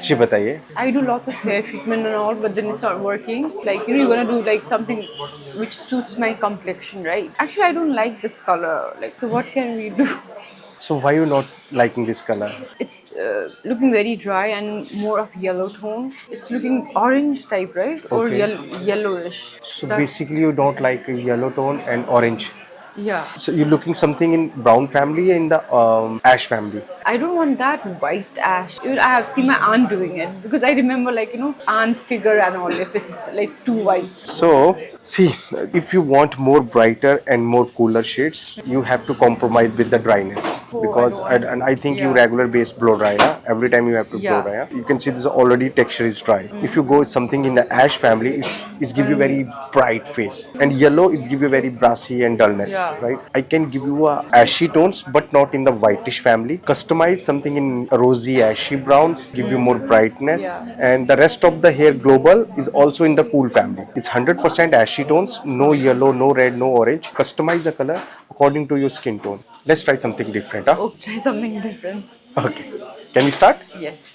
जी बताइए. I do lots of hair treatment and all, but then it's not working. Like, you're gonna do like something which suits my complexion, right? Actually, I don't like this color. Like, so what can we do? So why you not liking this color? It's looking very dry and more of yellow tone. It's looking orange type, right? Or Okay. yellowish. So That's, basically you don't like a yellow tone and orange. yeah. So you're looking something in brown family in the ash family. I don't want that white ash. Even I have seen my aunt doing it because I remember, like, aunt figure and all. If it's like too white. So, see, if you want more brighter and more cooler shades, you have to compromise with the dryness Oh, I because, don't want. and I think you Yeah. regular base blow dry, na? Every time you have to blow Yeah. dry. You can see this already texture is dry. If you go something in the ash family, it's give you Gonna be. very bright face, and yellow it's give you very brassy and dullness, Yeah. right? I can give you a ashy tones, but not in the whitish family. Customize something in rosy ashy browns, give you more brightness, Yeah. and the rest of the hair global is also in the cool family. It's 100% ashy tones, no yellow, no red, no orange. Customize the color according to your skin tone. Let's try something different, huh? Oh, try something different. Okay. Can we start? Yes.